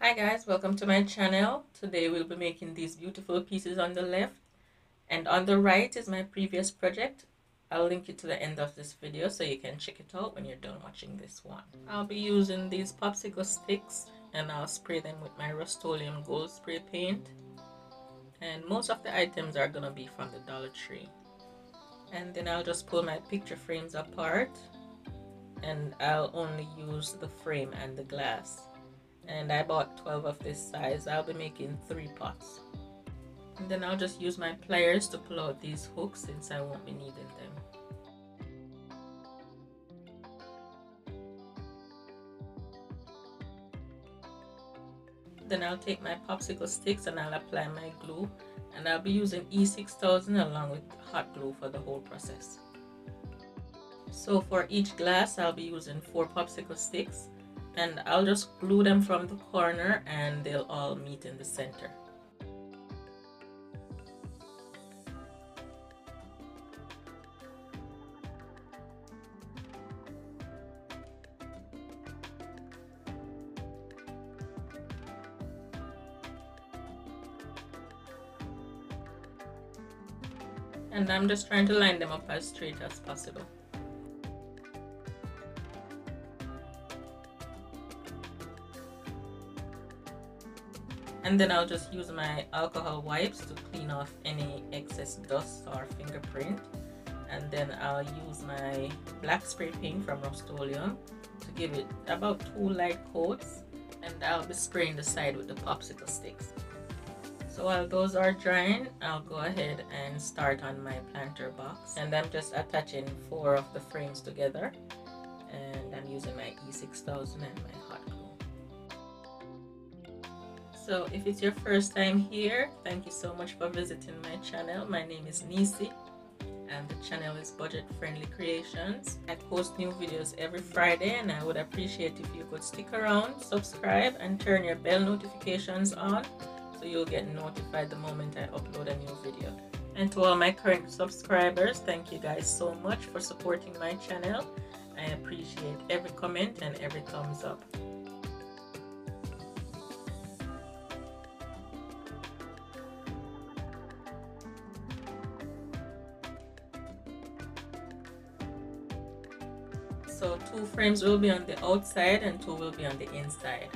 Hi guys, welcome to my channel. Today we'll be making these beautiful pieces on the left, and on the right is my previous project. I'll link it to the end of this video so you can check it out when you're done watching this one. I'll be using these popsicle sticks and I'll spray them with my Rust-Oleum gold spray paint, and most of the items are gonna be from the Dollar Tree. And then I'll just pull my picture frames apart and I'll only use the frame and the glass. And I bought 12 of this size. I'll be making 3 pots. And then I'll just use my pliers to pull out these hooks since I won't be needing them. Then I'll take my popsicle sticks and I'll apply my glue, and I'll be using E6000 along with hot glue for the whole process. So for each glass I'll be using 4 popsicle sticks, and I'll just glue them from the corner and they'll all meet in the center. And I'm just trying to line them up as straight as possible. And then I'll just use my alcohol wipes to clean off any excess dust or fingerprint. And then I'll use my black spray paint from Rust-Oleum to give it about 2 light coats, and I'll be spraying the side with the popsicle sticks. So while those are drying, I'll go ahead and start on my planter box, and I'm just attaching 4 of the frames together, and I'm using my E6000 and my hot glue. So if it's your first time here, thank you so much for visiting my channel. My name is Nisi and the channel is Budget Friendly Creations. I post new videos every Friday, and I would appreciate if you could stick around, subscribe, and turn your bell notifications on so you'll get notified the moment I upload a new video. And to all my current subscribers, thank you guys so much for supporting my channel. I appreciate every comment and every thumbs up. So 2 frames will be on the outside and 2 will be on the inside.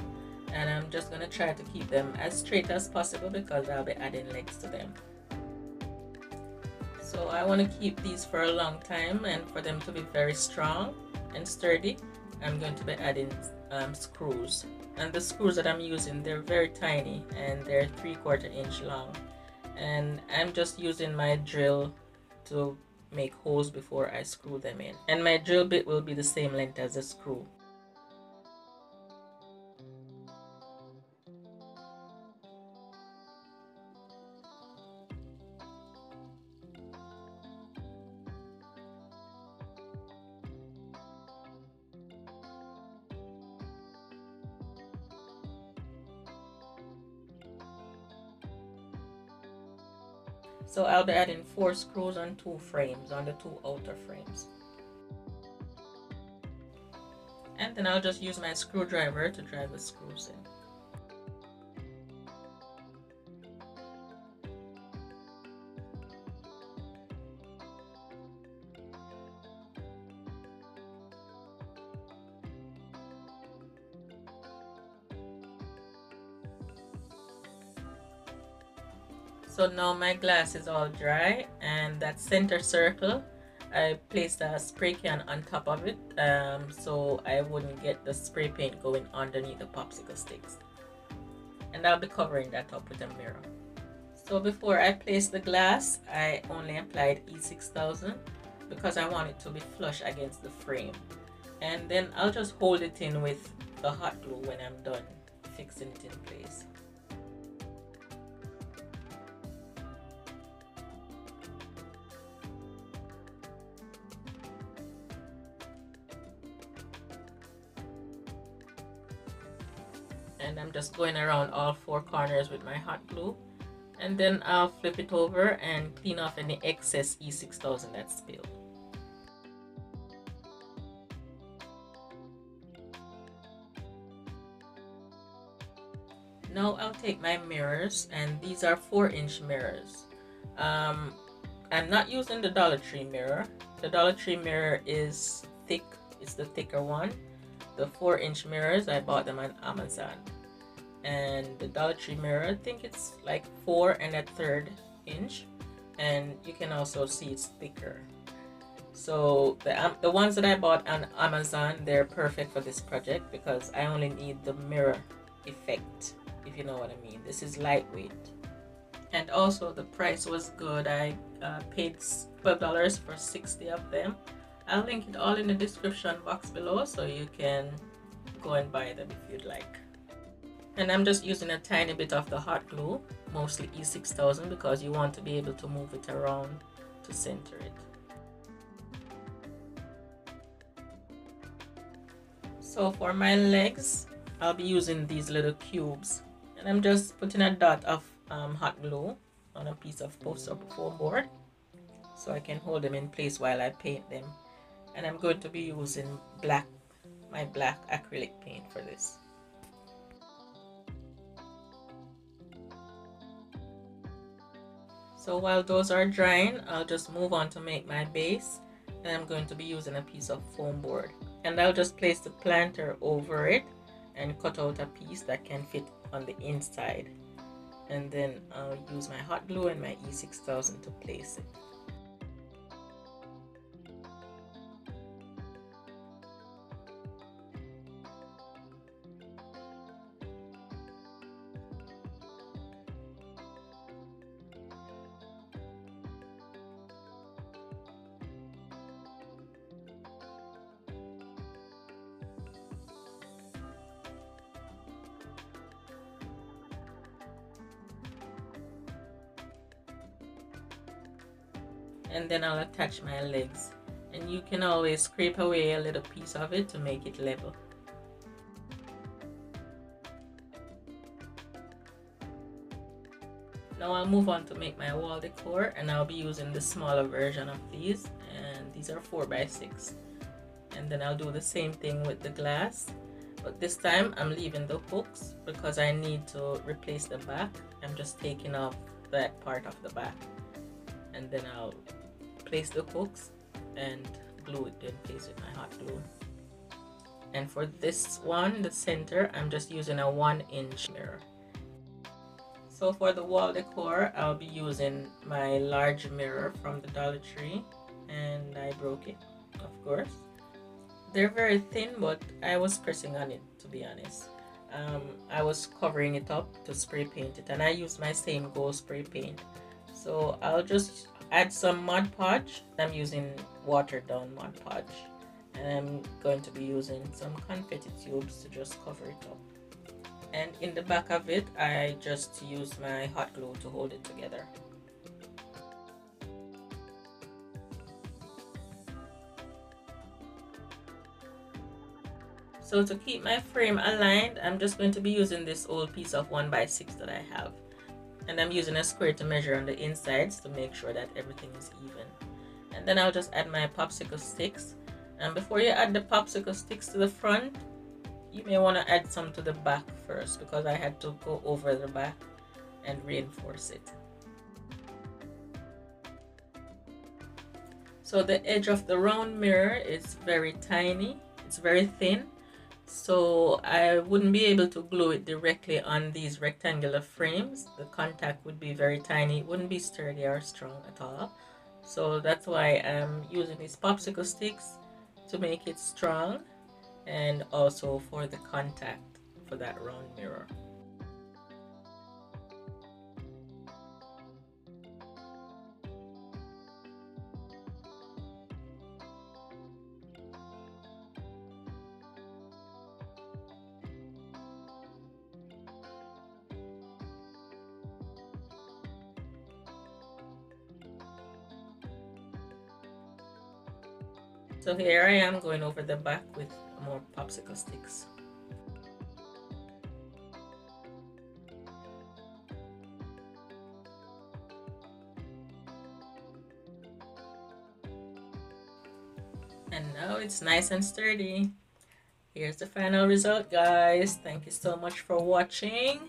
And I'm just going to try to keep them as straight as possible because I'll be adding legs to them. So I want to keep these for a long time, and for them to be very strong and sturdy, I'm going to be adding screws. And the screws that I'm using, they're very tiny and they're 3/4 inch long. And I'm just using my drill to make holes before I screw them in. And my drill bit will be the same length as the screw. So I'll be adding 4 screws on 2 frames, on the 2 outer frames. And then I'll just use my screwdriver to drive the screws in. So now my glass is all dry, and that center circle, I placed a spray can on top of it so I wouldn't get the spray paint going underneath the popsicle sticks. And I'll be covering that up with a mirror. So before I place the glass, I only applied E6000 because I want it to be flush against the frame. And then I'll just hold it in with the hot glue when I'm done fixing it in place. And I'm just going around all 4 corners with my hot glue, and then I'll flip it over and clean off any excess E6000 that's spilled. Now I'll take my mirrors, and these are 4-inch mirrors. I'm not using the Dollar Tree mirror. The Dollar Tree mirror is thick, it's the thicker one. The 4-inch mirrors, I bought them on Amazon. And the Dollar Tree mirror, I think it's like 4 1/3 inch, and you can also see it's thicker. So the ones that I bought on Amazon, they're perfect for this project because I only need the mirror effect, if you know what I mean. This is lightweight. And also the price was good. I paid $12 for 60 of them. I'll link it all in the description box below so you can go and buy them if you'd like. And I'm just using a tiny bit of the hot glue, mostly E6000, because you want to be able to move it around to center it. So for my legs, I'll be using these little cubes, and I'm just putting a dot of hot glue on a piece of foam board so I can hold them in place while I paint them. And I'm going to be using my black acrylic paint for this. So while those are drying, I'll just move on to make my base, and I'm going to be using a piece of foam board. And I'll just place the planter over it and cut out a piece that can fit on the inside. And then I'll use my hot glue and my E6000 to place it. And then I'll attach my legs, and you can always scrape away a little piece of it to make it level. Now I'll move on to make my wall decor, and I'll be using the smaller version of these, and these are 4x6. And then I'll do the same thing with the glass, but this time I'm leaving the hooks because I need to replace the back. I'm just taking off that part of the back, and then I'll place the hooks and glue it in place with my hot glue. And for this one, the center, I'm just using a 1-inch mirror. So for the wall decor, I'll be using my large mirror from the Dollar Tree, and I broke it, of course. They're very thin, but I was pressing on it, to be honest. I was covering it up to spray paint it, and I used my same gold spray paint. So I'll just add some Mod Podge. I'm using watered down Mod Podge, and I'm going to be using some confetti tubes to just cover it up. And in the back of it, I just use my hot glue to hold it together. So to keep my frame aligned, I'm just going to be using this old piece of 1x6 that I have. And I'm using a square to measure on the insides to make sure that everything is even. And then I'll just add my popsicle sticks. And before you add the popsicle sticks to the front, you may want to add some to the back first, because I had to go over the back and reinforce it. So the edge of the round mirror is very tiny, it's very thin. So I wouldn't be able to glue it directly on these rectangular frames. The contact would be very tiny, it wouldn't be sturdy or strong at all. So that's why I'm using these popsicle sticks to make it strong, and also for the contact for that round mirror. So here I am going over the back with more popsicle sticks. And now it's nice and sturdy. Here's the final result, guys. Thank you so much for watching.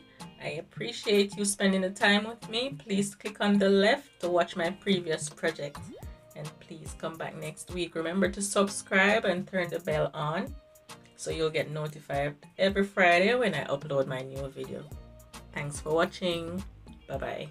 I appreciate you spending the time with me. Please click on the left to watch my previous project. And please come back next week. Remember to subscribe and turn the bell on so you'll get notified every Friday when I upload my new video. Thanks for watching. Bye-bye.